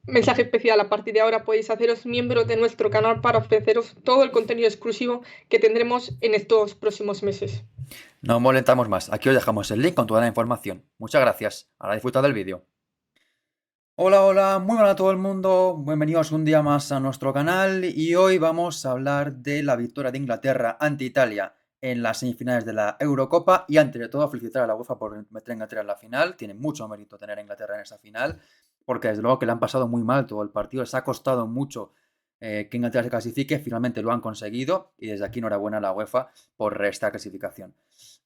mensaje especial, a partir de ahora podéis haceros miembros de nuestro canal para ofreceros todo el contenido exclusivo que tendremos en estos próximos meses. No molestamos más. Aquí os dejamos el link con toda la información. Muchas gracias. Ahora disfrutad del vídeo. Hola, hola, muy buenas a todo el mundo. Bienvenidos un día más a nuestro canal y hoy vamos a hablar de la victoria de Inglaterra ante Italia en las semifinales de la Eurocopa y antes de todo felicitar a la UEFA por meter a Inglaterra en la final. Tiene mucho mérito tener a Inglaterra en esa final porque desde luego que le han pasado muy mal todo el partido. Les ha costado mucho que Inglaterra se clasifique. Finalmente lo han conseguido y desde aquí enhorabuena a la UEFA por esta clasificación.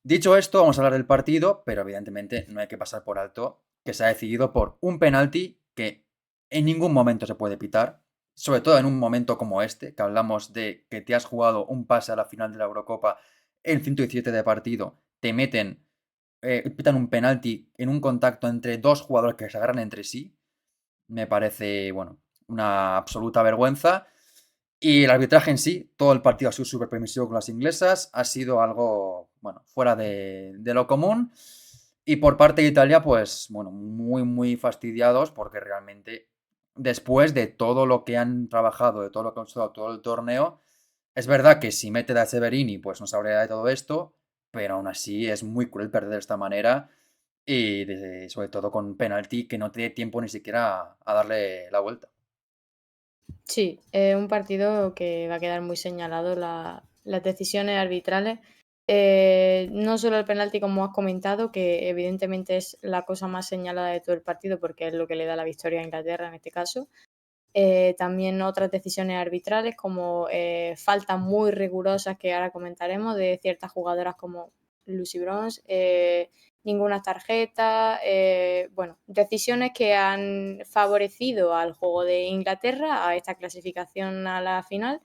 Dicho esto, vamos a hablar del partido, pero evidentemente no hay que pasar por alto que se ha decidido por un penalti que en ningún momento se puede pitar, sobre todo en un momento como este, que hablamos de que te has jugado un pase a la final de la Eurocopa en 117 de partido, te meten, pitan un penalti en un contacto entre dos jugadores que se agarran entre sí, me parece, bueno, una absoluta vergüenza. Y el arbitraje en sí, todo el partido ha sido súper permisivo con las inglesas, ha sido algo, bueno, fuera de lo común. Y por parte de Italia, pues, bueno, muy, muy fastidiados porque realmente, después de todo lo que han trabajado, de todo lo que han usado todo el torneo, es verdad que si mete a Severini, pues no sabría de todo esto, pero aún así es muy cruel perder de esta manera y sobre todo con penalti que no te dé tiempo ni siquiera a darle la vuelta. Sí, un partido que va a quedar muy señalado las decisiones arbitrales. No solo el penalti, como has comentado, que evidentemente es la cosa más señalada de todo el partido porque es lo que le da la victoria a Inglaterra en este caso. También otras decisiones arbitrales como faltas muy rigurosas que ahora comentaremos de ciertas jugadoras como Lucy Bronze, ninguna tarjeta, bueno, decisiones que han favorecido al juego de Inglaterra a esta clasificación a la final.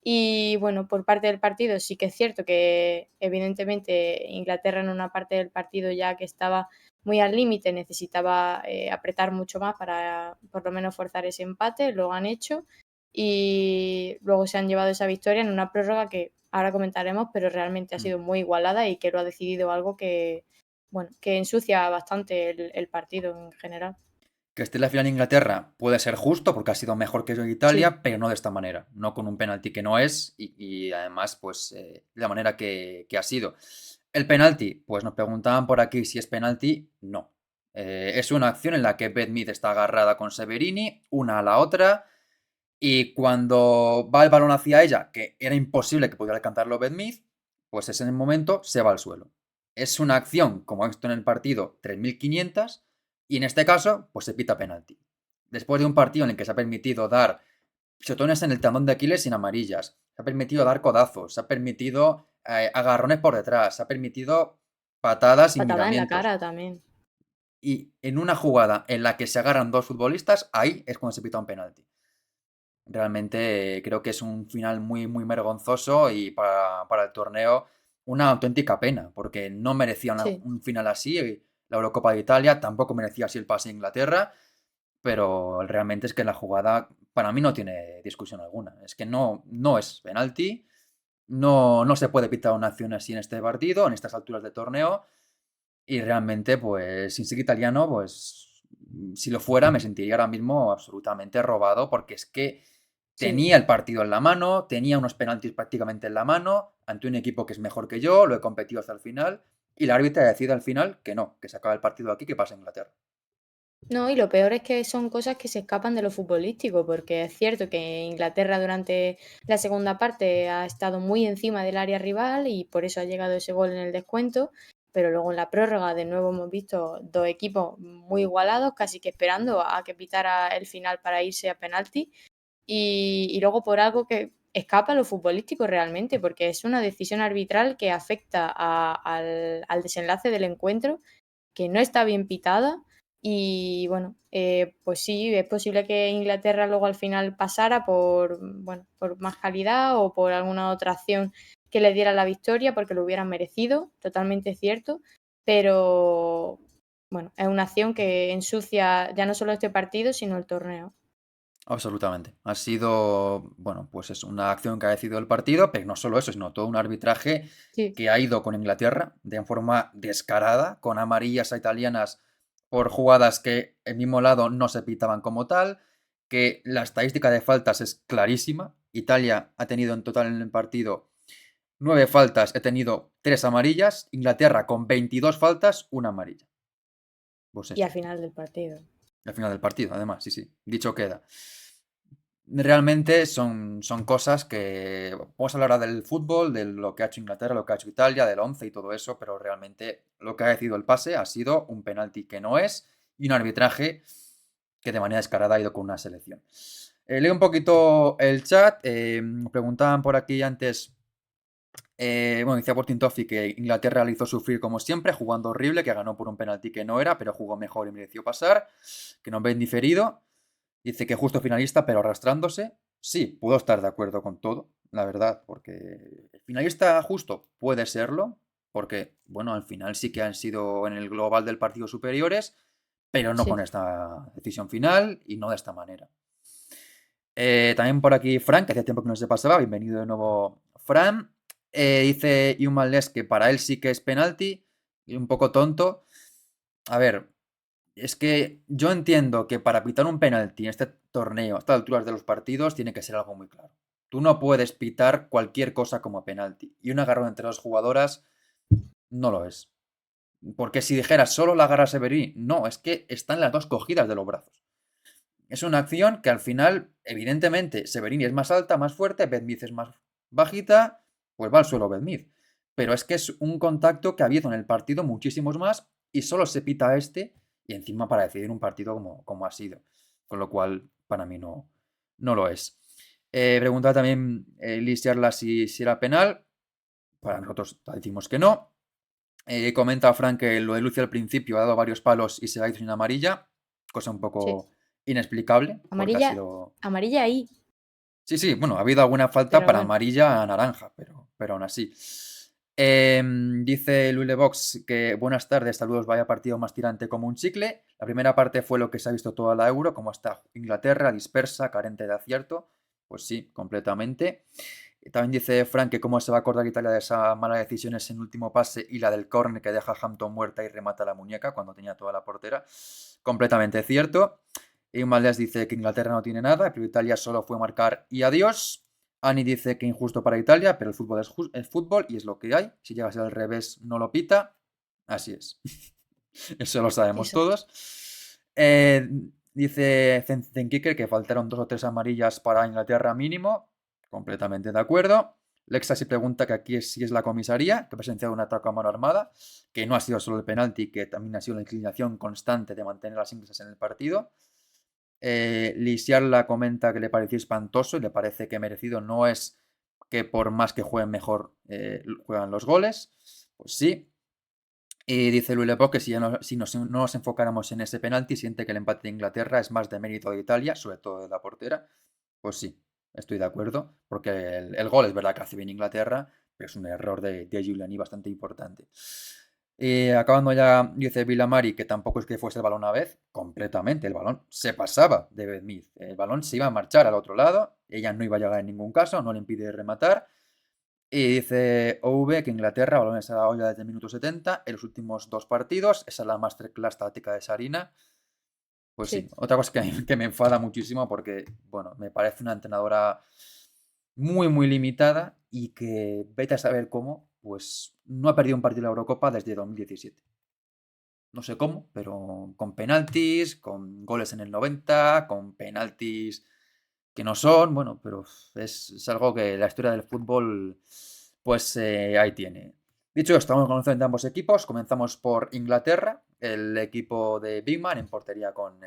Y bueno, por parte del partido sí que es cierto que evidentemente Inglaterra en una parte del partido ya que estaba muy al límite necesitaba apretar mucho más para por lo menos forzar ese empate, lo han hecho y luego se han llevado esa victoria en una prórroga que ahora comentaremos, pero realmente ha Mm. sido muy igualada y que lo ha decidido algo que, bueno, que ensucia bastante el partido en general. Que esté en la final Inglaterra puede ser justo porque ha sido mejor que Sí, Italia, pero no de esta manera, no con un penalti que no es y además pues de la manera que ha sido. El penalti, pues nos preguntaban por aquí si es penalti, no. Es una acción en la que Beth Mead está agarrada con Severini, una a la otra, y cuando va el balón hacia ella, que era imposible que pudiera alcanzarlo Beth Mead, pues en el momento se va al suelo. Es una acción, como esto en el partido, 3500 y en este caso, pues se pita penalti. Después de un partido en el que se ha permitido dar pisotones en el tendón de Aquiles sin amarillas, se ha permitido dar codazos, se ha permitido agarrones por detrás, se ha permitido patadas sin patada en la miramientos. cara también. Y en una jugada en la que se agarran dos futbolistas, ahí es cuando se pita un penalti. Realmente creo que es un final muy, muy vergonzoso y para el torneo una auténtica pena, porque no merecía Sí. un final así. La Eurocopa de Italia tampoco merecía así el pase de Inglaterra, pero realmente es que la jugada para mí no tiene discusión alguna. Es que no, no es penalti, no, no se puede pitar una acción así en este partido, en estas alturas de torneo, y realmente, pues, sin ser italiano, pues, si lo fuera, me sentiría ahora mismo absolutamente robado, porque es que Sí. tenía el partido en la mano, tenía unos penaltis prácticamente en la mano, ante un equipo que es mejor que yo, lo he competido hasta el final, y la árbitra decide al final que no, que se acaba el partido aquí, que pasa a Inglaterra. No, y lo peor es que son cosas que se escapan de lo futbolístico, porque es cierto que Inglaterra durante la segunda parte ha estado muy encima del área rival y por eso ha llegado ese gol en el descuento, pero luego en la prórroga de nuevo hemos visto dos equipos muy igualados, casi que esperando a que pitara el final para irse a penalti y luego por algo que escapa a lo futbolístico realmente, porque es una decisión arbitral que afecta al desenlace del encuentro que no está bien pitada y bueno, pues sí, es posible que Inglaterra luego al final pasara por, bueno, por más calidad o por alguna otra acción que le diera la victoria porque lo hubieran merecido, totalmente cierto, pero bueno, es una acción que ensucia ya no solo este partido, sino el torneo. Absolutamente. Ha sido, bueno, pues es una acción que ha decidido el partido, pero no solo eso, sino todo un arbitraje Sí, que ha ido con Inglaterra de forma descarada, con amarillas a italianas por jugadas que el mismo lado no se pitaban como tal. que la estadística de faltas es clarísima. Italia ha tenido en total en el partido 9 faltas, he tenido 3 amarillas. Inglaterra con 22 faltas, una amarilla. Pues Y al esto. final del partido. Al final del partido, además, sí, sí. Dicho queda. Realmente son cosas que vamos a hablar ahora del fútbol, de lo que ha hecho Inglaterra, lo que ha hecho Italia, del 11 y todo eso, pero realmente lo que ha decidido el pase ha sido un penalti que no es y un arbitraje que de manera descarada ha ido con una selección. Leo un poquito el chat. Preguntaban por aquí antes. Bueno, decía Portin Toffee que Inglaterra le hizo sufrir como siempre, jugando horrible, que ganó por un penalti que no era, pero jugó mejor y mereció pasar, que no ven diferido. Dice que justo finalista, pero arrastrándose. Sí, puedo estar de acuerdo con todo, la verdad, porque finalista justo puede serlo, porque, bueno, al final sí que han sido en el global del partido superiores, pero no con Sí. esta decisión final y no de esta manera. También por aquí Fran, que hace tiempo que no se pasaba, bienvenido de nuevo Fran. Dice Human Les que para él sí que es penalti, y un poco tonto. A ver, es que yo entiendo que para pitar un penalti en este torneo, a estas alturas de los partidos, tiene que ser algo muy claro. Tú no puedes pitar cualquier cosa como penalti. Y un agarrón entre dos jugadoras no lo es. Porque si dijeras solo la agarra Severini, no, es que están las dos cogidas de los brazos. Es una acción que al final, evidentemente, Severini es más alta, más fuerte, Beth es más bajita, pues va al suelo Beth. Pero es que es un contacto que ha habido en el partido muchísimos más y solo se pita este y encima para decidir un partido como ha sido. Con lo cual, para mí no lo es. Preguntaba también Liz Yarla si era penal. Para nosotros decimos que no. Comenta Frank que lo de Lucio al principio ha dado varios palos y se ha ido sin amarilla, cosa un Sí. poco inexplicable, porque ha Amarilla, sido... amarilla ahí, Sí, sí, bueno, ha habido alguna falta pero para bueno. amarilla a naranja, pero aún así. Dice Lulebox que buenas tardes, saludos, vaya partido más tirante como un chicle. La primera parte fue lo que se ha visto toda la Euro, como está Inglaterra, dispersa, carente de acierto. Pues sí, completamente. También dice Frank que cómo se va a acordar Italia de esa mala decisión en el último pase y la del córner que deja a Hampton muerta y remata la muñeca cuando tenía toda la portera. Completamente cierto. Y Maldés dice que Inglaterra no tiene nada, pero Italia solo fue marcar y adiós. Ani dice que injusto para Italia, pero el fútbol es fútbol y es lo que hay. Si llega a ser al revés, no lo pita. Así es. Eso lo sabemos Eso. todos. Dice Zenkicker que faltaron 2 o 3 amarillas para Inglaterra mínimo. Completamente de acuerdo. Lexa se pregunta que aquí si es la comisaría, que ha presenciado un ataque a mano armada, que no ha sido solo el penalti, que también ha sido la inclinación constante de mantener las inglesas en el partido. Lisiarla comenta que le pareció espantoso y le parece que merecido no es que por más que jueguen mejor juegan los goles. Pues sí. Y dice Luis Lepo que si no nos enfocáramos en ese penalti, siente que el empate de Inglaterra es más de mérito de Italia, sobre todo de la portera. Pues sí, estoy de acuerdo, porque el gol es verdad que hace bien Inglaterra, pero es un error de Giuliani bastante importante. Acabando ya, dice Vilamari que tampoco es que fuese el balón una vez, completamente, el balón se pasaba de Beth Mead, el balón se iba a marchar al otro lado, ella no iba a llegar en ningún caso, no le impide rematar. Y dice OV que Inglaterra balones a la olla desde el minuto 70 en los últimos 2 partidos, esa es la masterclass táctica de Sarina. Pues sí, Sí. otra cosa que me enfada muchísimo porque, bueno, me parece una entrenadora muy limitada y que vete a saber cómo, pues no ha perdido un partido de la Eurocopa desde 2017. No sé cómo, pero con penaltis, con goles en el 90, con penaltis que no son, bueno, pero es algo que la historia del fútbol, pues ahí tiene. Dicho esto, estamos conociendo de ambos equipos. Comenzamos por Inglaterra, el equipo de Big Man en portería con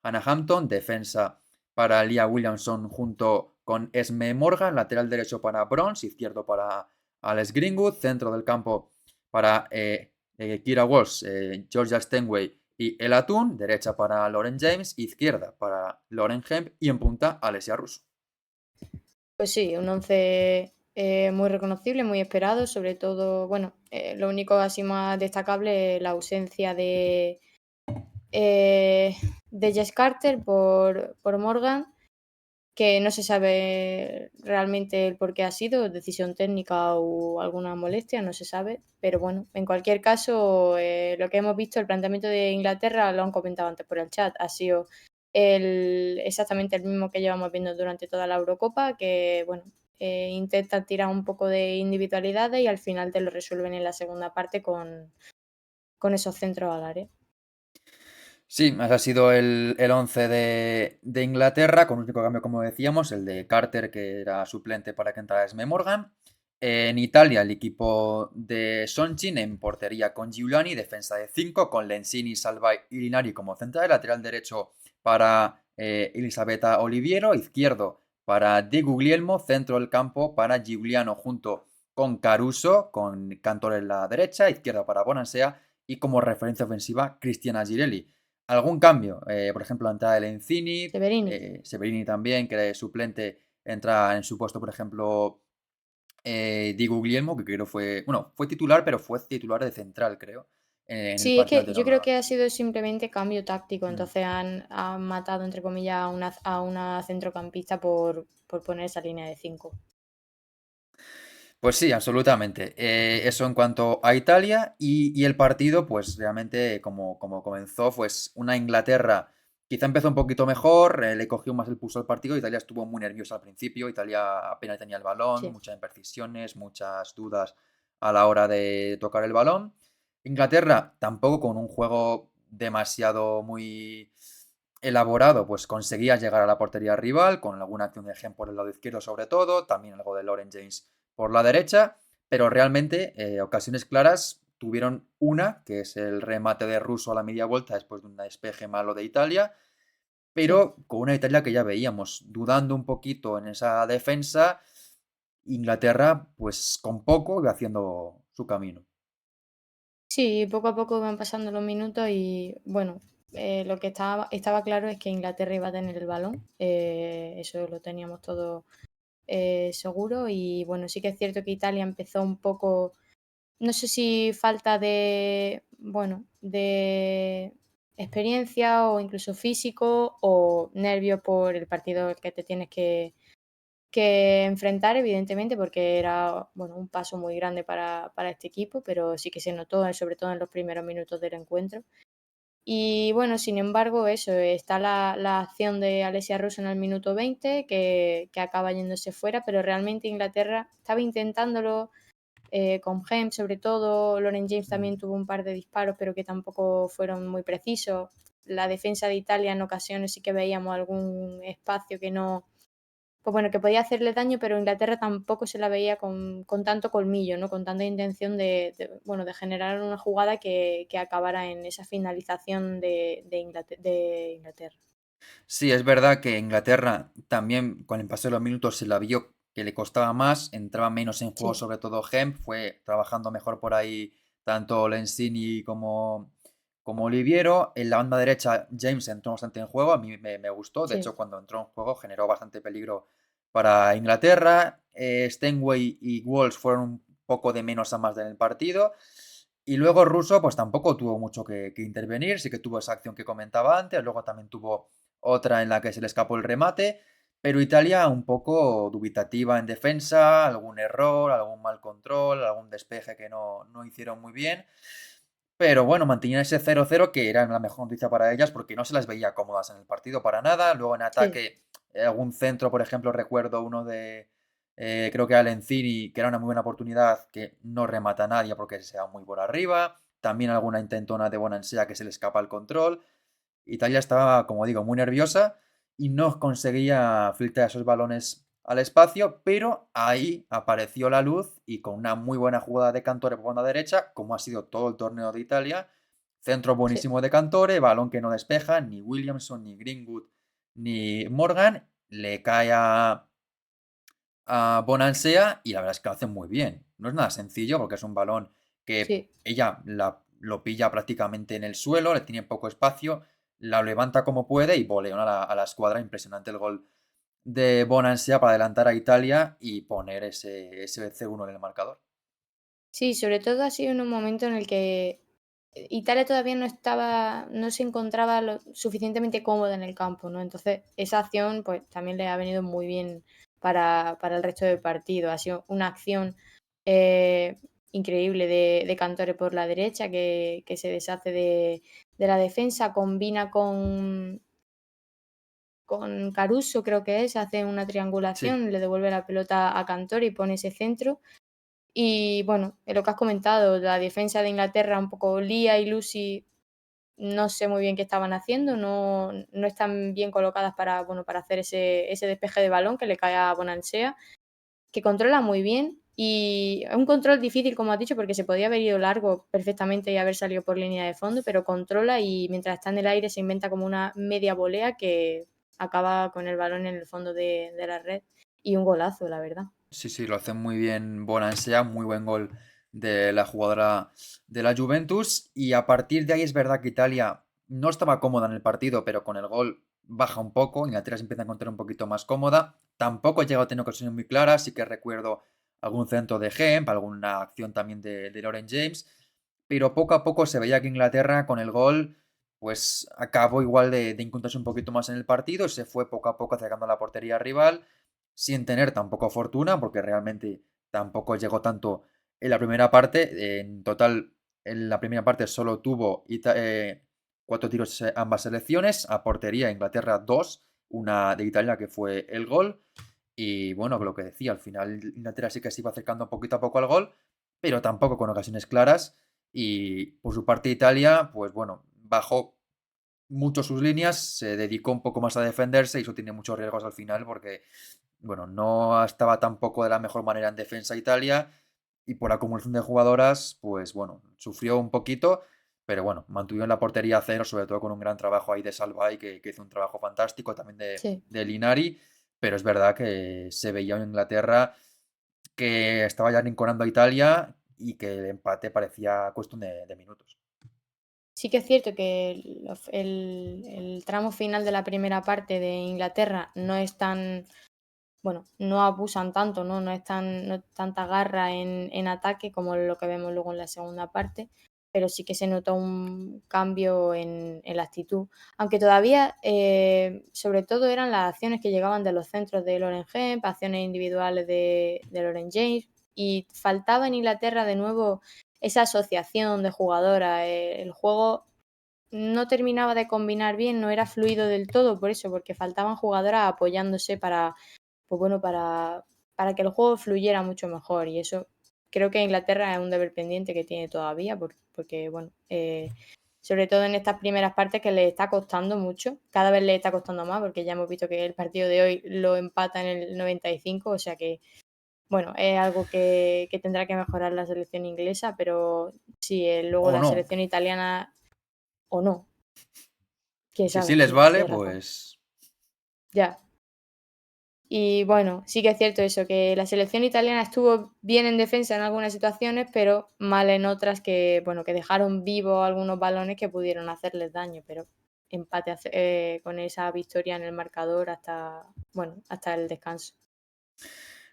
Hannah Hampton, defensa para Leah Williamson junto con Esme Morgan, lateral derecho para Bronze, izquierdo para Alex Greenwood, centro del campo para Kira Walsh, Georgia Stenway y el Atún, derecha para Lauren James, izquierda para Lauren Hemp y en punta Alessia Russo. Pues sí, un 11 muy reconocible, muy esperado, sobre todo, bueno, lo único así más destacable es la ausencia eh, de Jess Carter por Morgan, que no se sabe realmente el por qué ha sido, decisión técnica o alguna molestia, no se sabe, pero bueno, en cualquier caso, lo que hemos visto, el planteamiento de Inglaterra, lo han comentado antes por el chat, ha sido exactamente el mismo que llevamos viendo durante toda la Eurocopa, que bueno, intenta tirar un poco de individualidades y al final te lo resuelven en la segunda parte con esos centros al área. Sí, ese ha sido el 11 de Inglaterra, con un único cambio, como decíamos, el de Carter, que era suplente para que entrara Esme Morgan. En Italia, el equipo de Sonchin en portería con Giuliani, defensa de 5, con Lenzini, Salva y Linari como central, lateral derecho para Elisabetta Oliviero, izquierdo para Di Guglielmo, centro del campo para Giuliano junto con Caruso, con Cantor en la derecha, izquierda para Bonansea y como referencia ofensiva Cristiana Girelli. ¿Algún cambio? Por ejemplo, la entrada de Lenzini, Severini. Severini también, que era suplente, entra en su puesto, por ejemplo, Di Guglielmo, que creo fue, bueno, fue titular, pero fue titular de central, creo, en el Sí, es partido que ante yo creo Noruega. que ha sido simplemente cambio táctico, Mm. entonces han matado, entre comillas, a una centrocampista por poner esa línea de 5. Pues sí, absolutamente. Eso en cuanto a Italia y el partido, pues realmente como comenzó, pues una Inglaterra quizá empezó un poquito mejor, le cogió más el pulso al partido, Italia estuvo muy nerviosa al principio, Italia apenas tenía el balón, Sí. muchas imprecisiones, muchas dudas a la hora de tocar el balón. Inglaterra tampoco con un juego demasiado muy elaborado, pues conseguía llegar a la portería rival con alguna acción de Gen por el lado izquierdo sobre todo, también algo de Lauren James por la derecha, pero realmente ocasiones claras tuvieron una, que es el remate de Russo a la media vuelta después de un despeje malo de Italia, Sí. pero con una Italia que ya veíamos dudando un poquito en esa defensa, Inglaterra pues con poco iba haciendo su camino. Sí, poco a poco iban pasando los minutos y bueno, lo que estaba claro es que Inglaterra iba a tener el balón, eso lo teníamos todo seguro y bueno, sí que es cierto que Italia empezó un poco, no sé si falta de, bueno, de experiencia o incluso físico o nervios por el partido al que te tienes que enfrentar, evidentemente, porque era, bueno, un paso muy grande para este equipo, pero sí que se notó, sobre todo en los primeros minutos del encuentro. Y bueno, sin embargo, eso, está la acción de Alessia Russo en el minuto 20, que acaba yéndose fuera, pero realmente Inglaterra estaba intentándolo con James, sobre todo. Lauren James Mm. también tuvo un par de disparos, pero que tampoco fueron muy precisos. La defensa de Italia en ocasiones sí que veíamos algún espacio que no, pues bueno, que podía hacerle daño, pero Inglaterra tampoco se la veía con tanto colmillo, ¿no? Con tanta intención bueno, de generar una jugada que acabara en esa finalización de Inglaterra. Sí, es verdad que Inglaterra también con el paso de los minutos se la vio que le costaba más, entraba menos en juego, Sí, sobre todo Hemp, fue trabajando mejor por ahí tanto Lenzini como Oliviero. En la banda derecha James entró bastante en juego, a mí me gustó, de sí, hecho cuando entró en juego generó bastante peligro para Inglaterra. Steinway y Walsh fueron un poco de menos a más en el partido. Y luego Russo pues tampoco tuvo mucho que intervenir, sí que tuvo esa acción que comentaba antes, luego también tuvo otra en la que se le escapó el remate, pero Italia un poco dubitativa en defensa, algún error, algún mal control, algún despeje que no hicieron muy bien. Pero bueno, mantenían ese 0-0 que era la mejor noticia para ellas porque no se las veía cómodas en el partido para nada. Luego en sí, ataque, algún centro, por ejemplo, recuerdo uno de, creo que Lenzini, que era una muy buena oportunidad, que no remata a nadie porque se va muy por arriba. También alguna intentona de Bonansea que se le escapa el control. Italia estaba, como digo, muy nerviosa y no conseguía filtrar esos balones al espacio, pero ahí apareció la luz y con una muy buena jugada de Cantore por banda derecha, como ha sido todo el torneo de Italia, centro sí. buenísimo de Cantore, balón que no despeja, ni Williamson, ni Greenwood, ni Morgan, le cae a Bonansea y la verdad es que lo hace muy bien. No es nada sencillo porque es un balón que Sí. ella lo pilla prácticamente en el suelo, le tiene poco espacio, la levanta como puede y volea a la escuadra. Impresionante el gol de Bonansea para adelantar a Italia y poner ese C1 en el marcador. Sí, sobre todo ha sido en un momento en el que Italia todavía no se encontraba lo suficientemente cómoda en el campo, ¿no? Entonces, esa acción, pues, también le ha venido muy bien para el resto del partido. Ha sido una acción, eh, increíble de Cantore por la derecha, que se deshace de la defensa, combina con Caruso, creo que es, hace una Sí, triangulación, le devuelve la pelota a Cantor y pone ese centro. Y bueno, lo que has comentado, la defensa de Inglaterra un poco Lía y Lucy, no sé muy bien qué estaban haciendo, no están bien colocadas para, bueno, para hacer ese despeje de balón que le cae a Bonansea, que controla muy bien y es un control difícil, como has dicho, porque se podía haber ido largo perfectamente y haber salido por línea de fondo, pero controla y mientras está en el aire se inventa como una media volea que acaba con el balón en el fondo de la red y un golazo, la verdad. sí, lo hace muy bien Bonansea, muy buen gol de la jugadora de la Juventus. Y a partir de ahí es verdad que Italia no estaba cómoda en el partido, pero con el gol baja un poco. Inglaterra se empieza a encontrar un poquito más cómoda. Tampoco ha llegado a tener ocasiones muy claras. Sí que recuerdo algún centro de Hemp, alguna acción también de Lauren James. Pero poco a poco se veía que Inglaterra con el gol pues acabó igual de encontrarse un poquito más en el partido. Se fue poco a poco acercando a la portería rival sin tener tampoco fortuna, porque realmente tampoco llegó tanto en la primera parte. En total, en la primera parte solo tuvo 4 tiros ambas selecciones, a portería Inglaterra 2, una de Italia que fue el gol. Y bueno, lo que decía, al final Inglaterra sí que se iba acercando poquito a poco al gol, pero tampoco con ocasiones claras. Y por su parte Italia, pues bueno, bajó mucho sus líneas, se dedicó un poco más a defenderse y eso tiene muchos riesgos al final porque bueno, no estaba tampoco de la mejor manera en defensa Italia y por acumulación de jugadoras, pues bueno, sufrió un poquito, pero bueno, mantuvieron la portería a cero, sobre todo con un gran trabajo ahí de Salvay, que hizo un trabajo fantástico, también Sí. de Linari, pero es verdad que se veía en Inglaterra que estaba ya rinconando a Italia y que el empate parecía cuestión de minutos. Sí que es cierto que el tramo final de la primera parte de Inglaterra no es tan, bueno, no abusan tanto, ¿no? No es tanta garra en ataque como lo que vemos luego en la segunda parte, pero sí que se nota un cambio en la actitud. Aunque todavía, sobre todo eran las acciones que llegaban de los centros de Lauren Hemp, acciones individuales de Lauren James, y faltaba en Inglaterra de nuevo esa asociación de jugadoras. El juego no terminaba de combinar bien, no era fluido del todo por eso, porque faltaban jugadoras apoyándose para, pues bueno, para que el juego fluyera mucho mejor. Y eso creo que Inglaterra es un deber pendiente que tiene todavía, porque bueno, sobre todo en estas primeras partes que le está costando mucho, cada vez le está costando más, porque ya hemos visto que el partido de hoy lo empata en el 95, o sea que, bueno, es algo que tendrá que mejorar la selección inglesa, pero sí, luego O la no, selección italiana o no, quién si así sabe, les sí, vale, tienes razón. pues Ya. Y bueno, sí que es cierto eso, que la selección italiana estuvo bien en defensa en algunas situaciones, pero mal en otras que, bueno, que dejaron vivos algunos balones que pudieron hacerles daño, pero empate con esa victoria en el marcador hasta, bueno, hasta el descanso.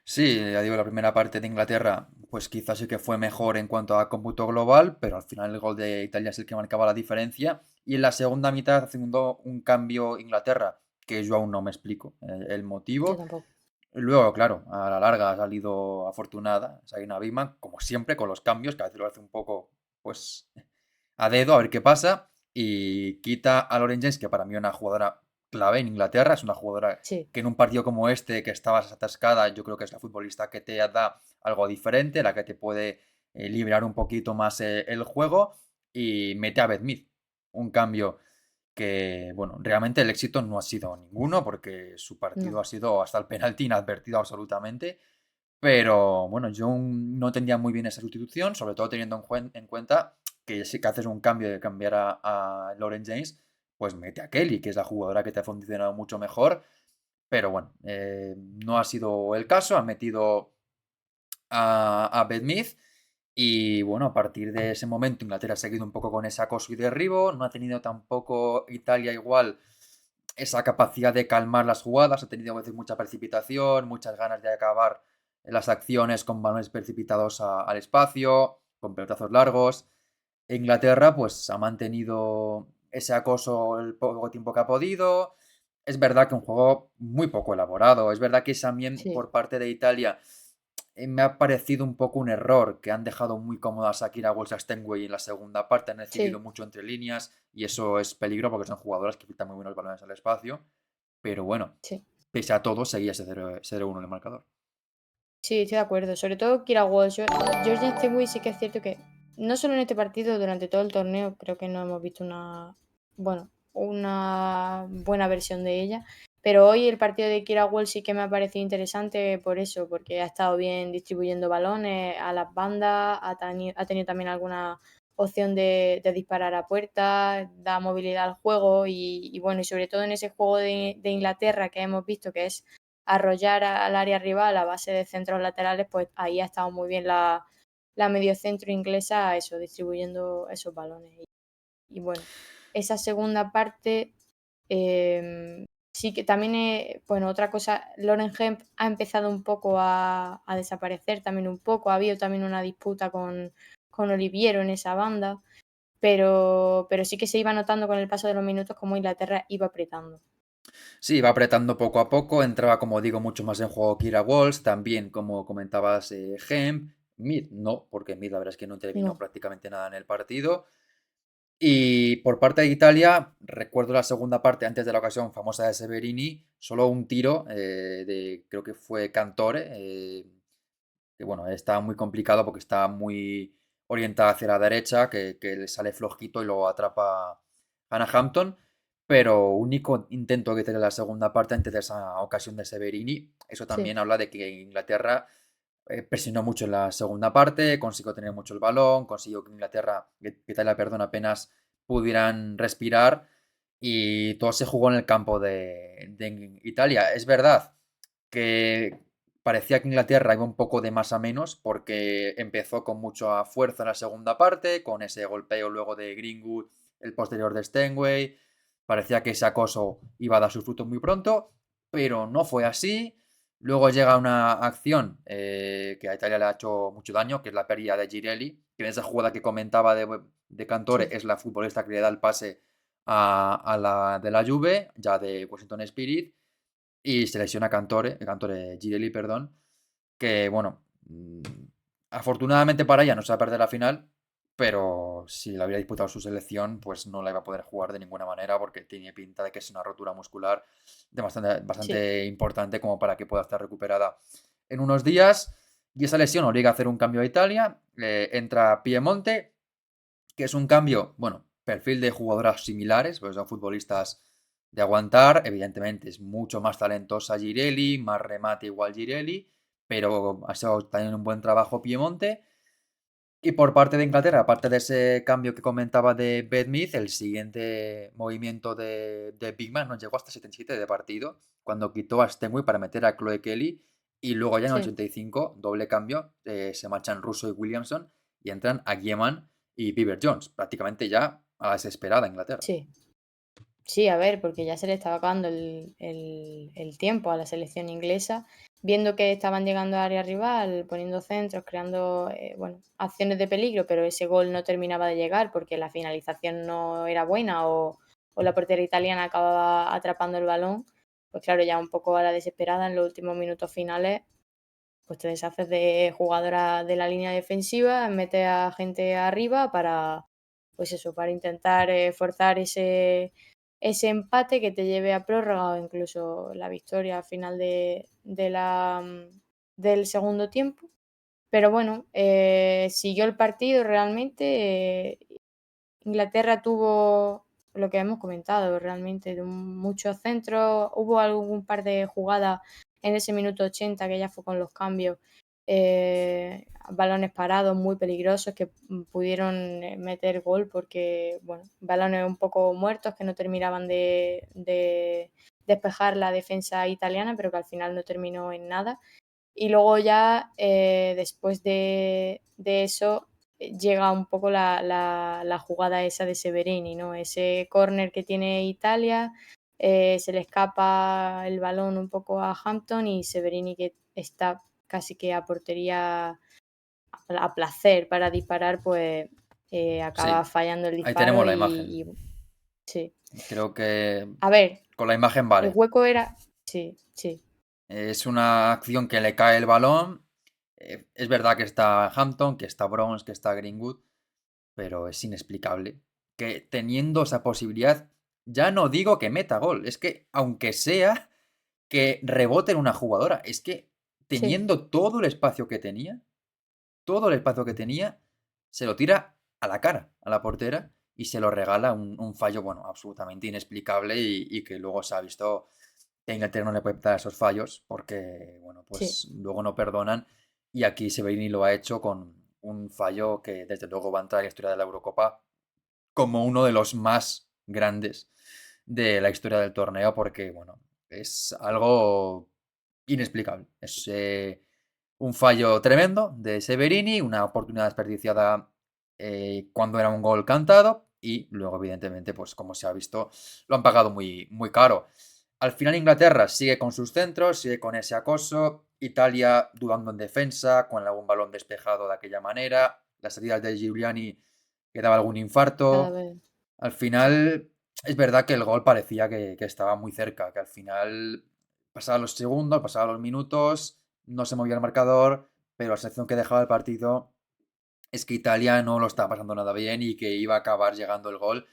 sí, ya digo, la primera parte de Inglaterra, pues quizás sí que fue mejor en cuanto a cómputo global, pero al final el gol de Italia es el que marcaba la diferencia. Y en la segunda mitad haciendo un cambio Inglaterra, que yo aún no me explico el Yo motivo. tampoco. Luego, claro, a la larga ha salido afortunada, Sarina Wiegman, como siempre, con los cambios, que a veces lo hace un poco, pues, a dedo, a ver qué pasa. Y quita a Lauren James, que para mí es una jugadora clave en Inglaterra, es una jugadora Sí, que en un partido como este, que estabas atascada, yo creo que es la futbolista que te da algo diferente, la que te puede liberar un poquito más el juego. Y mete a Beth Mead, un cambio que, bueno, realmente el éxito no ha sido ninguno porque su partido no. ha sido hasta el penalti inadvertido absolutamente. Pero bueno, yo no entendía muy bien esa sustitución, sobre todo teniendo en cuenta que si que haces un cambio de cambiar a Lauren James, pues mete a Kelly, que es la jugadora que te ha funcionado mucho mejor. Pero bueno, no ha sido el caso, han metido a Beth Mead. Y bueno, a partir de ese momento Inglaterra ha seguido un poco con ese acoso y derribo, no ha tenido tampoco Italia igual esa capacidad de calmar las jugadas, ha tenido a veces mucha precipitación, muchas ganas de acabar las acciones con balones precipitados al espacio, con pelotazos largos. Inglaterra pues ha mantenido ese acoso el poco tiempo que ha podido. Es verdad que un juego muy poco elaborado, es verdad que también Sí, por parte de Italia me ha parecido un poco un error que han dejado muy cómoda a Shakira Wolfs-Stenway en la segunda parte, han decidido sí, mucho entre líneas y eso es peligro porque son jugadoras que quitan muy buenos balones al espacio. pero bueno, Sí. pese a todo seguía ese 0-1 en el marcador. Sí, estoy de acuerdo. Sobre todo Kira Walsh. Georgia Stenway sí que es cierto que no solo en este partido, durante todo el torneo, creo que no hemos visto bueno, una buena versión de ella. Pero hoy el partido de Kira Walsh sí que me ha parecido interesante por eso, porque ha estado bien distribuyendo balones a las bandas, ha tenido también alguna opción de disparar a puerta, da movilidad al juego y bueno, y sobre todo en ese juego de Inglaterra que hemos visto que es arrollar al área rival a base de centros laterales, pues ahí ha estado muy bien la mediocentro inglesa, eso, distribuyendo esos balones. Y bueno, esa segunda parte sí que también, bueno, otra cosa, Lauren Hemp ha empezado un poco a desaparecer también un poco, ha habido también una disputa con Oliviero en esa banda, pero sí que se iba notando con el paso de los minutos como Inglaterra iba apretando. Sí, va apretando poco a poco, entraba, como digo, mucho más en juego Kira Walsh, también, como comentabas, Hemp, Mid no, porque Mid la verdad es que no intervino No, prácticamente nada en el partido. Y por parte de Italia, recuerdo la segunda parte, antes de la ocasión famosa de Severini, solo un tiro creo que fue Cantore, que bueno, está muy complicado porque está muy orientada hacia la derecha, que le sale flojito y lo atrapa Hannah Hampton. Pero único intento que tiene la segunda parte antes de esa ocasión de Severini. Eso sí, también habla de que Inglaterra presionó mucho en la segunda parte, consiguió tener mucho el balón, consiguió que que Italia, perdón, apenas pudieran respirar y todo se jugó en el campo de Italia. Es verdad que parecía que Inglaterra iba un poco de más a menos porque empezó con mucha fuerza en la segunda parte, con ese golpeo luego de Greenwood, el posterior de Stenway. Parecía que ese acoso iba a dar sus frutos muy pronto, pero no fue así. Luego llega una acción que a Italia le ha hecho mucho daño, que es la pérdida de Girelli, que en esa jugada que comentaba de Cantore sí. es la futbolista que le da el pase a la de la Juve, ya de Washington Spirit, y se lesiona Cantore Girelli, perdón, que bueno, afortunadamente para ella no se va a perder la final, pero si la hubiera disputado su selección, pues no la iba a poder jugar de ninguna manera porque tiene pinta de que es una rotura muscular Sí, bastante importante como para que pueda estar recuperada en unos días. Y esa lesión obliga a hacer un cambio a Italia. Entra Piemonte, que es un cambio, bueno, perfil de jugadoras similares, pues son futbolistas de aguantar. Evidentemente es mucho más talentosa Girelli, más remate igual Girelli, pero ha sido también un buen trabajo Piemonte. Y por parte de Inglaterra, aparte de ese cambio que comentaba de Beth Mead, el siguiente movimiento de Big Man nos llegó hasta 77 de partido, cuando quitó a Stenway para meter a Chloe Kelly. Y luego ya en el sí, 85, doble cambio, se marchan Russo y Williamson y entran a Gieman y Beaver Jones, prácticamente ya a la desesperada Inglaterra. sí. Sí, a ver, porque ya se le estaba acabando el tiempo a la selección inglesa, viendo que estaban llegando a área rival, poniendo centros, creando bueno, acciones de peligro, pero ese gol no terminaba de llegar porque la finalización no era buena o la portería italiana acababa atrapando el balón. Pues claro, ya un poco a la desesperada en los últimos minutos finales, pues te deshaces de jugadora de la línea defensiva, metes a gente arriba para, pues eso, para intentar forzar ese empate que te lleve a prórroga o incluso la victoria al final del segundo tiempo. Pero bueno, siguió el partido realmente. Inglaterra tuvo lo que hemos comentado realmente, de muchos centros. Hubo algún par de jugadas en ese minuto 80 que ya fue con los cambios, balones parados muy peligrosos que pudieron meter gol porque, bueno, balones un poco muertos que no terminaban de despejar la defensa italiana, pero que al final no terminó en nada. Y luego ya, después de eso, llega un poco la jugada esa de Severini, ¿no? Ese córner que tiene Italia, se le escapa el balón un poco a Hampton y Severini, que está casi que a portería a placer para disparar, pues, acaba Sí, fallando el ahí disparo tenemos la y imagen. sí. Creo que A ver, con la imagen el vale. hueco era sí, sí, Es una acción que le cae el balón. Es verdad que está Hampton, que está Bronze, que está Greenwood, pero es inexplicable que teniendo esa posibilidad ya no digo que meta gol, es que aunque sea que rebote en una jugadora, es que Sí, teniendo todo el espacio que tenía, se lo tira a la cara a la portera y se lo regala un fallo, bueno, absolutamente inexplicable y que luego se ha visto que a Inglaterra no le puede dar esos fallos porque, bueno, sí. pues luego no perdonan y aquí Severini lo ha hecho con un fallo que desde luego va a entrar en la historia de la Eurocopa como uno de los más grandes de la historia del torneo porque, bueno, es algo inexplicable. Es un fallo tremendo de Severini, una oportunidad desperdiciada cuando era un gol cantado y luego, evidentemente, pues como se ha visto, lo han pagado muy, muy caro. Al final Inglaterra sigue con sus centros, sigue con ese acoso, Italia dudando en defensa, con algún balón despejado de aquella manera, las salidas de Giuliani que daba algún Cada infarto. vez. Al final, es verdad que el gol parecía que estaba muy cerca, que al final pasaban los segundos, pasaban los minutos, no se movía el marcador, pero la sensación que dejaba el partido es que Italia no lo estaba pasando nada bien y que iba a acabar llegando el gol.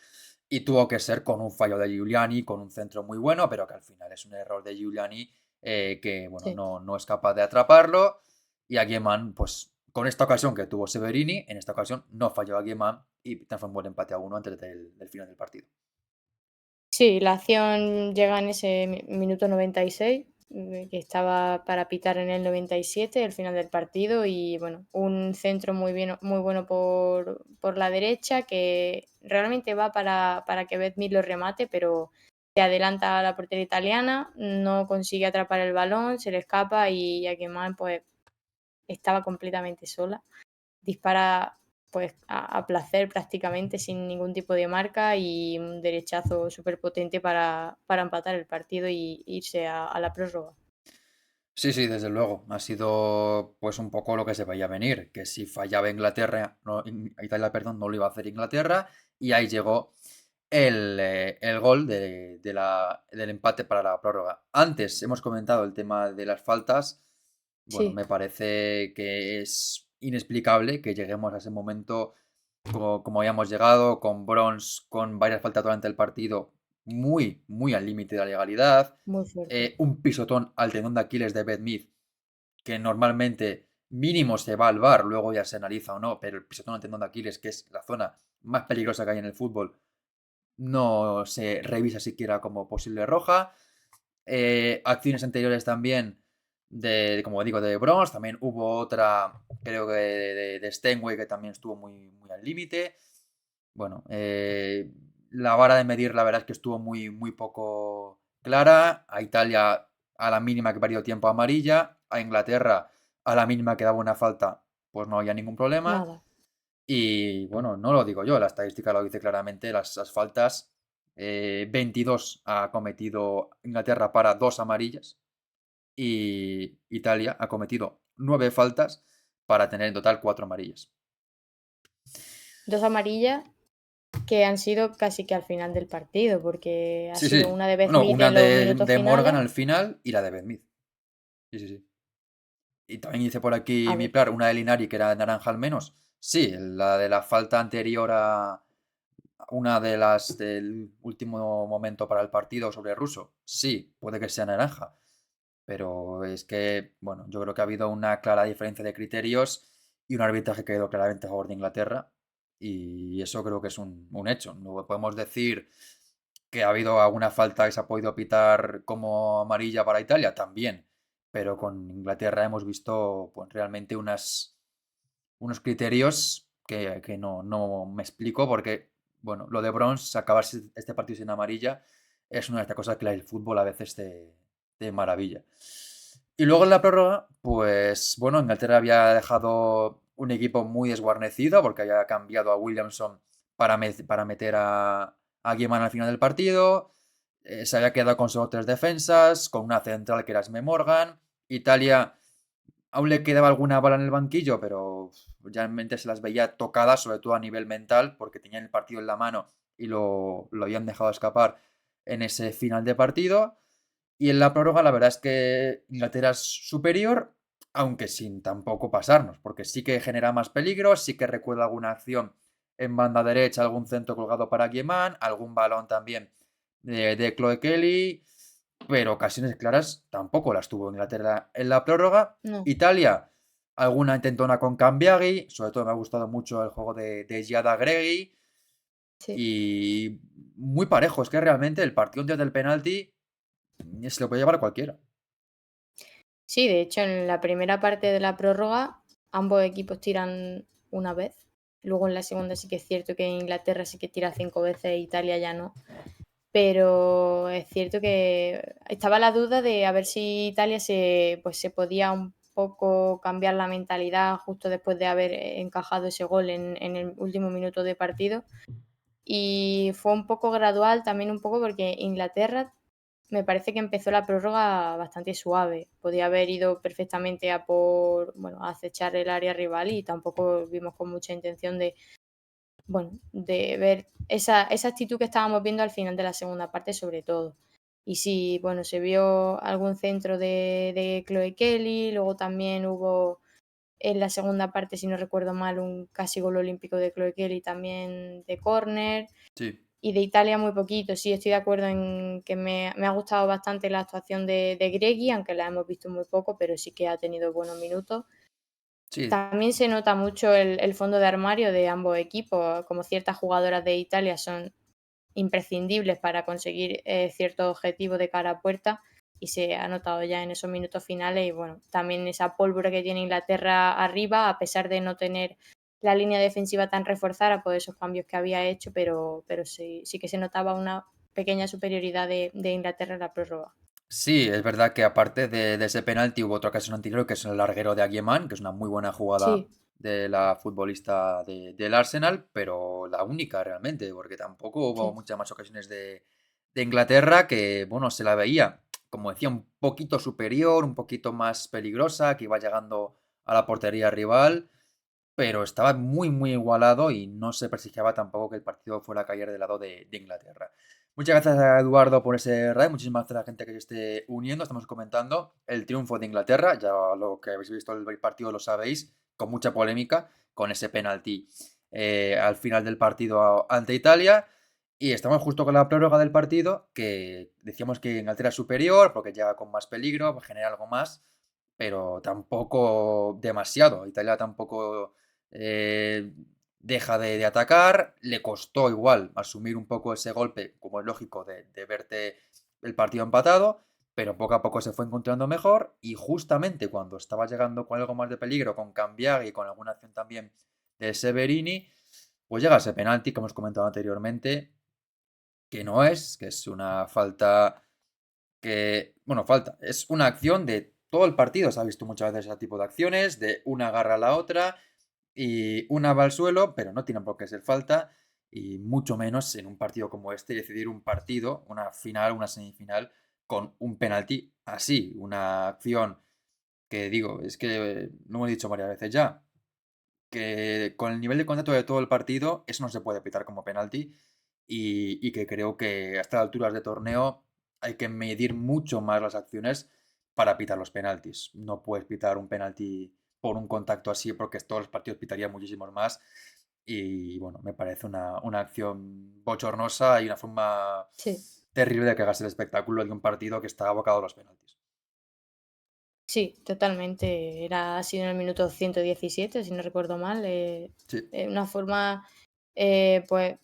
Y tuvo que ser con un fallo de Giuliani, con un centro muy bueno, pero que al final es un error de Giuliani que bueno, Sí. no es capaz de atraparlo. Y Aguiman, pues con esta ocasión que tuvo Severini, en esta ocasión no falló Aguiman y transformó el empate a uno antes del final del partido. Sí, la acción llega en ese minuto 96, que estaba para pitar en el 97, el final del partido, y bueno, un centro muy bueno por la derecha, que realmente va para que Beth lo remate, pero se adelanta a la portería italiana, no consigue atrapar el balón, se le escapa y Jacquemin pues estaba completamente sola. Dispara pues a placer prácticamente sin ningún tipo de marca y un derechazo súper potente para empatar el partido y irse a la prórroga. Sí, sí, desde luego. Ha sido pues un poco lo que se veía venir, que si fallaba Inglaterra, Italia, perdón, no lo iba a hacer Inglaterra, y ahí llegó el gol del empate para la prórroga. Antes hemos comentado el tema de las faltas. Bueno, Sí, me parece que es inexplicable que lleguemos a ese momento como habíamos llegado, con Bronze, con varias faltas durante el partido, muy, muy al límite de la legalidad. muy fuerte. Un pisotón al tendón de Aquiles de Beth Mead, que normalmente mínimo se va al VAR, luego ya se analiza o no, pero el pisotón al tendón de Aquiles, que es la zona más peligrosa que hay en el fútbol, no se revisa siquiera como posible roja. Acciones anteriores también como digo, de Bronze. También hubo otra, creo que de Steinway, que también estuvo muy, muy al límite. Bueno, la vara de medir la verdad es que estuvo muy, muy poco clara. A Italia a la mínima que perdió tiempo amarilla. A Inglaterra a la mínima que daba una falta, pues no había ningún problema. Nada. Y bueno, no lo digo yo, la estadística lo dice claramente, las faltas. 22 ha cometido Inglaterra para 2 amarillas y Italia ha cometido 9 faltas para tener en total 4 amarillas. Dos amarillas que han sido casi que al final del partido, porque ha Sí, sido sí. una de Beth Bueno, Mead una en los minutos de Morgan finales. al final y la de Beth Mead. Sí, sí, sí. Y también hice por aquí A mi ver, plan, una de Linari que era naranja al menos. Sí, la de la falta anterior a una de las del último momento para el partido sobre Russo. Sí, puede que sea naranja. Pero es que, bueno, yo creo que ha habido una clara diferencia de criterios y un arbitraje que quedó claramente a favor de Inglaterra. Y eso creo que es un hecho. No podemos decir que ha habido alguna falta que se ha podido pitar como amarilla para Italia, también. Pero con Inglaterra hemos visto pues, realmente unos criterios que no me explico porque, bueno, lo de Bronze, acabarse este partido sin amarilla, es una de estas cosas que el fútbol a veces te maravilla. Y luego en la prórroga, pues bueno, Inglaterra había dejado un equipo muy desguarnecido porque había cambiado a Williamson para meter a Guiman al final del partido. Se había quedado con solo 3 defensas, con una central que era Sme Morgan. Italia aún le quedaba alguna bala en el banquillo, pero realmente se las veía tocadas, sobre todo a nivel mental, porque tenían el partido en la mano y lo habían dejado escapar en ese final de partido. Y en la prórroga la verdad es que Inglaterra es superior, aunque sin tampoco pasarnos, porque sí que genera más peligro, sí que recuerda alguna acción en banda derecha, algún centro colgado para Guiman, algún balón también de Chloe Kelly, pero ocasiones claras tampoco las tuvo Inglaterra en la prórroga. No, Italia, alguna intentona con Cambiaghi, sobre todo me ha gustado mucho el juego de Giada Gregui, sí. y muy parejo, es que realmente el partido antes del penalti se lo puede llevar cualquiera. Sí, de hecho, en la primera parte de la prórroga, ambos equipos tiran una vez. Luego en la segunda sí que es cierto que Inglaterra sí que tira 5 veces e Italia ya no. Pero es cierto que estaba la duda de a ver si Italia pues se podía un poco cambiar la mentalidad justo después de haber encajado ese gol en el último minuto de partido. Y fue un poco gradual, también un poco porque Inglaterra me parece que empezó la prórroga bastante suave. Podía haber ido perfectamente bueno, a acechar el área rival y tampoco vimos con mucha intención de, bueno, de ver esa actitud que estábamos viendo al final de la segunda parte, sobre todo. Y sí, bueno, se vio algún centro de Chloe Kelly, luego también hubo en la segunda parte, si no recuerdo mal, un casi gol olímpico de Chloe Kelly también de córner. Sí, Y de Italia muy poquito. Sí, estoy de acuerdo en que me ha gustado bastante la actuación de Gregui, aunque la hemos visto muy poco, pero sí que ha tenido buenos minutos. sí, También se nota mucho el fondo de armario de ambos equipos, como ciertas jugadoras de Italia son imprescindibles para conseguir ciertos objetivos de cara a puerta y se ha notado ya en esos minutos finales y bueno, también esa pólvora que tiene Inglaterra arriba, a pesar de no tener la línea defensiva tan reforzada por esos cambios que había hecho, pero sí que se notaba una pequeña superioridad de Inglaterra en la prórroga. sí, es verdad que aparte de ese penalti hubo otra ocasión anterior que es el larguero de Aguiman, que es una muy buena jugada Sí, de la futbolista del Arsenal, pero la única realmente, porque tampoco hubo sí, muchas más ocasiones de Inglaterra que, bueno, se la veía, como decía, un poquito superior, un poquito más peligrosa, que iba llegando a la portería rival, pero estaba muy, muy igualado y no se prestigiaba tampoco que el partido fuera a caer del lado de Inglaterra. Muchas gracias a Eduardo por ese raid, muchísimas gracias a la gente que se esté uniendo. Estamos comentando el triunfo de Inglaterra, ya lo que habéis visto el partido lo sabéis, con mucha polémica, con ese penalti al final del partido ante Italia. Y estamos justo con la prórroga del partido, que decíamos que Inglaterra es superior, porque llega con más peligro, genera algo más, pero tampoco demasiado. Italia tampoco eh, deja de atacar, le costó igual asumir un poco ese golpe, como es lógico, de verte el partido empatado, pero poco a poco se fue encontrando mejor y justamente cuando estaba llegando con algo más de peligro, con Cambiaghi y con alguna acción también de Severini, pues llega ese penalti que hemos comentado anteriormente, que es una falta bueno, falta, es una acción de todo el partido, se ha visto muchas veces ese tipo de acciones, de una agarra a la otra y una va al suelo, pero no tiene por qué ser falta y mucho menos en un partido como este, decidir un partido, una final, una semifinal, con un penalti así, una acción que digo, es que lo hemos dicho varias veces ya, que con el nivel de contacto de todo el partido, eso no se puede pitar como penalti y que creo que a estas alturas de torneo hay que medir mucho más las acciones para pitar los penaltis. No puedes pitar un penalti por un contacto así porque todos los partidos pitarían muchísimos más y bueno, me parece una acción bochornosa y una forma sí, terrible de que hagas el espectáculo de un partido que está abocado a los penaltis. sí, totalmente. Ha sido en el minuto 117 si no recuerdo mal. Sí, Una forma, pues,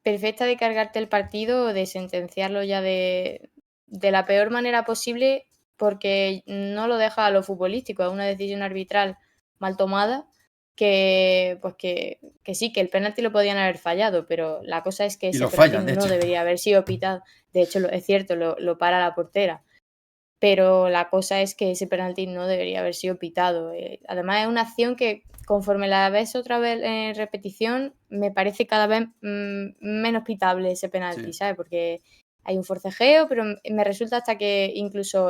perfecta de cargarte el partido, de sentenciarlo ya de la peor manera posible, porque no lo deja a lo futbolístico, es una decisión arbitral mal tomada pues que sí, que el penalti lo podían haber fallado, pero la cosa es que y ese lo penalti fallan, de no hecho. debería haber sido pitado. De hecho, es cierto, lo para la portera, pero la cosa es que ese penalti no debería haber sido pitado. Además, es una acción que conforme la ves otra vez en repetición, me parece cada vez menos pitable ese penalti, Sí. ¿sabes? Porque hay un forcejeo, pero me resulta hasta que incluso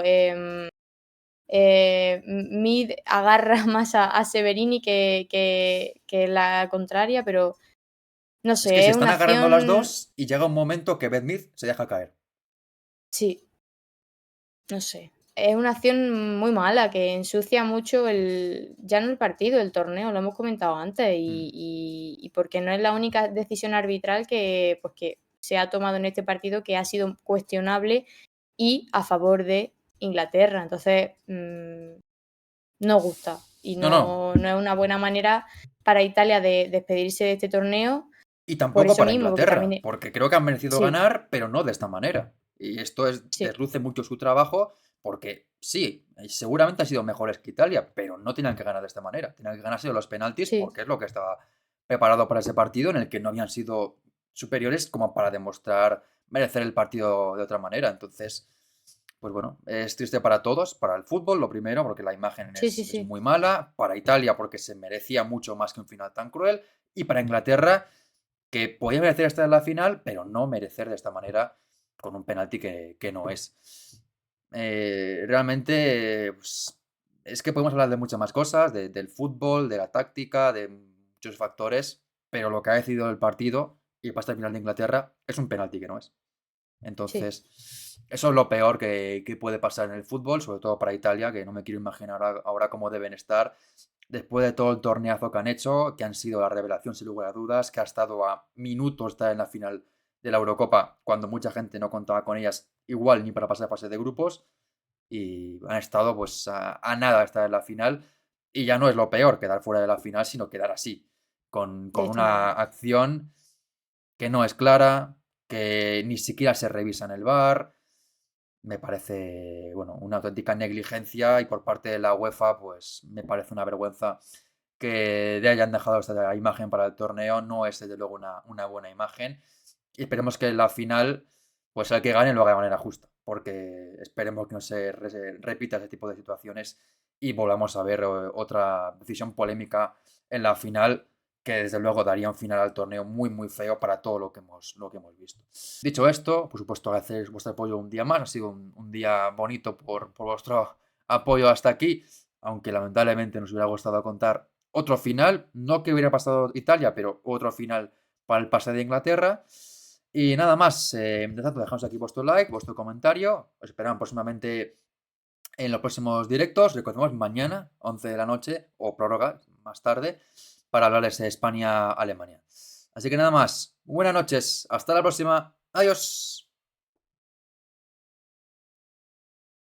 Mid agarra más a Severini que la contraria, pero no Es que sé, se es están una agarrando las acción, dos y llega un momento que Beth Mead se deja caer. sí, no sé. Es una acción muy mala que ensucia mucho ya no el partido, el torneo, lo hemos comentado antes, Mm. y porque no es la única decisión arbitral que, pues que se ha tomado en este partido que ha sido cuestionable y a favor de Inglaterra. Entonces, no gusta y No, no. no es una buena manera para Italia de despedirse de este torneo Y por tampoco eso para mismo, porque también Inglaterra, porque creo que han merecido sí, ganar, pero no de esta manera. Y esto sí, desluce mucho su trabajo, porque sí, seguramente han sido mejores que Italia, pero no tenían que ganar de esta manera. Tenían que ganarse los penaltis sí, porque es lo que estaba preparado para ese partido en el que no habían sido superiores como para demostrar merecer el partido de otra manera. Entonces, pues bueno, es triste para todos, para el fútbol, lo primero, porque la imagen sí, sí, es sí, muy mala, para Italia, porque se merecía mucho más que un final tan cruel, y para Inglaterra, que podía merecer estar en la final, pero no merecer de esta manera con un penalti que no es. Realmente, pues, es que podemos hablar de muchas más cosas, del fútbol, de la táctica, de muchos factores, pero lo que ha decidido el partido y para esta final de Inglaterra es un penalti que no es. sí, Entonces, eso es lo peor que puede pasar en el fútbol, sobre todo para Italia, que no me quiero imaginar ahora cómo deben estar después de todo el torneazo que han hecho, que han sido la revelación sin lugar a dudas, que ha estado a minutos de estar en la final de la Eurocopa, cuando mucha gente no contaba con ellas igual ni para pasar a fase de grupos, y han estado pues a nada de estar en la final, y ya no es lo peor quedar fuera de la final, sino quedar así, de con esta una manera. acción que no es clara, que ni siquiera se revisa en el VAR. Me parece, bueno, una auténtica negligencia y por parte de la UEFA, pues me parece una vergüenza que le hayan dejado esta imagen para el torneo. No es desde luego una buena imagen. Y esperemos que la final, pues el que gane lo haga de manera justa, porque esperemos que no se repita ese tipo de situaciones y volvamos a ver otra decisión polémica en la final que desde luego daría un final al torneo muy muy feo para todo lo que hemos visto. Dicho esto, por supuesto agradecer vuestro apoyo un día más, ha sido un día bonito por vuestro apoyo hasta aquí, aunque lamentablemente nos hubiera gustado contar otro final, no que hubiera pasado Italia, pero otro final para el pase de Inglaterra. Y nada más, mientras tanto dejamos aquí vuestro like, vuestro comentario, os esperamos próximamente en los próximos directos. Recordemos mañana, 11 de la noche, o prórroga más tarde, para hablarles de España-Alemania. Así que nada más, buenas noches, hasta la próxima, adiós.